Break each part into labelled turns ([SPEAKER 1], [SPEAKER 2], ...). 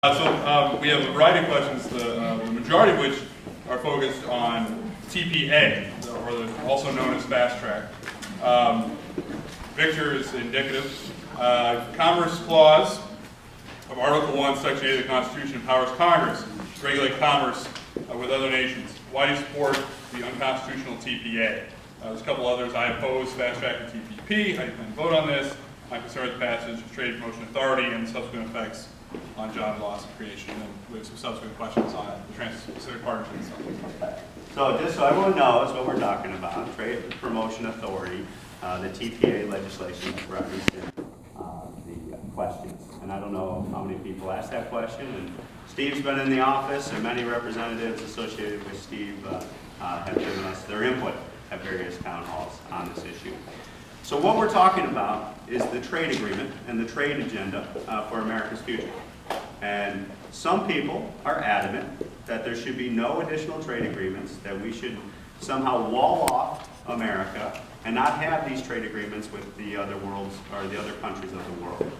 [SPEAKER 1] We have a variety of questions, the majority of which are focused on TPA, or also known as Fast Track. Picture is indicative. Commerce Clause of Article 1, Section 8 of the Constitution empowers Congress to regulate commerce with other nations. Why do you support the unconstitutional TPA? There's a couple others. I oppose Fast Tracking the TPP. How do you plan to vote on this? My concern with the passage of Trade Promotion Authority and the subsequent effects on job loss and creation. And then we have some subsequent questions on the Trans-Pacific Partnership and stuff.
[SPEAKER 2] So just so everyone knows what we're talking about, Trade Promotion Authority, the TPA legislation that's referenced in the questions. And I don't know how many people asked that question. And Steve's been in the office, and many representatives associated with Steve have given us their input at various town halls on this issue. So what we're talking about is the trade agreement and the trade agenda for America's future. And some people are adamant that there should be no additional trade agreements, that we should somehow wall off America and not have these trade agreements with the other worlds or the other countries of the world.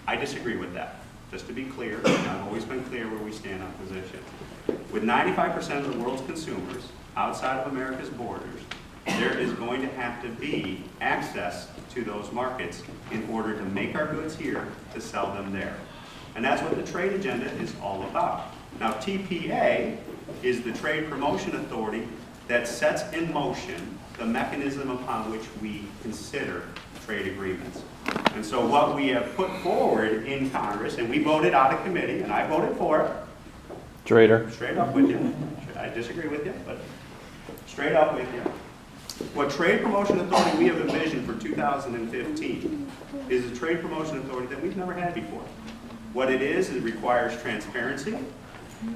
[SPEAKER 2] I disagree with that. Just to be clear, I've always been clear where we stand on position. With 95% of the world's consumers outside of America's borders, there is going to have to be access to those markets in order to make our goods here to sell them there. And that's what the trade agenda is all about. Now, TPA is the Trade Promotion Authority that sets in motion the mechanism upon which we consider trade agreements. And so what we have put forward in Congress, and we voted out of committee, and I voted for it.
[SPEAKER 3] Traitor.
[SPEAKER 2] Straight up with you. I disagree with you, but straight up with you. What Trade Promotion Authority we have envisioned for 2015 is a Trade Promotion Authority that we've never had before. What it is, it requires transparency.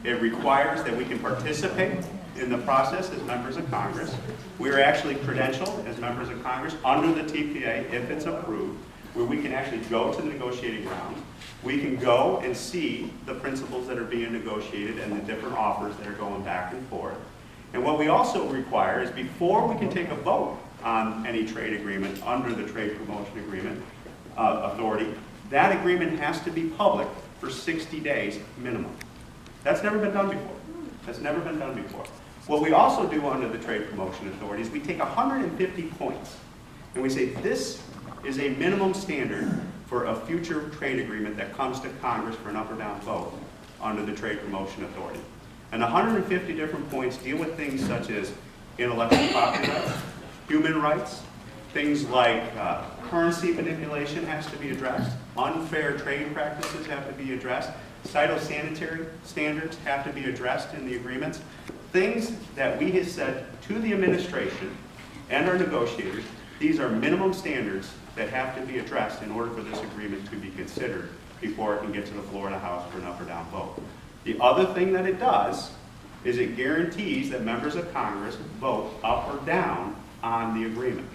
[SPEAKER 2] It requires that we can participate in the process as members of Congress. We are actually credentialed as members of Congress under the TPA, if it's approved, where we can actually go to the negotiating grounds. We can go and see the principles that are being negotiated and the different offers that are going back and forth. And what we also require is before we can take a vote on any trade agreement under the Trade Promotion Agreement Authority, that agreement has to be public for 60 days minimum. That's never been done before. That's never been done before. What we also do under the Trade Promotion Authority is we take 150 points and we say this is a minimum standard for a future trade agreement that comes to Congress for an up or down vote under the Trade Promotion Authority. And 150 different points deal with things such as intellectual property rights, human rights, things like currency manipulation has to be addressed, unfair trade practices have to be addressed, phytosanitary standards have to be addressed in the agreements, things that we have said to the administration and our negotiators, these are minimum standards that have to be addressed in order for this agreement to be considered before it can get to the floor of the House for an up or down vote. The other thing that it does is it guarantees that members of Congress vote up or down on the agreement.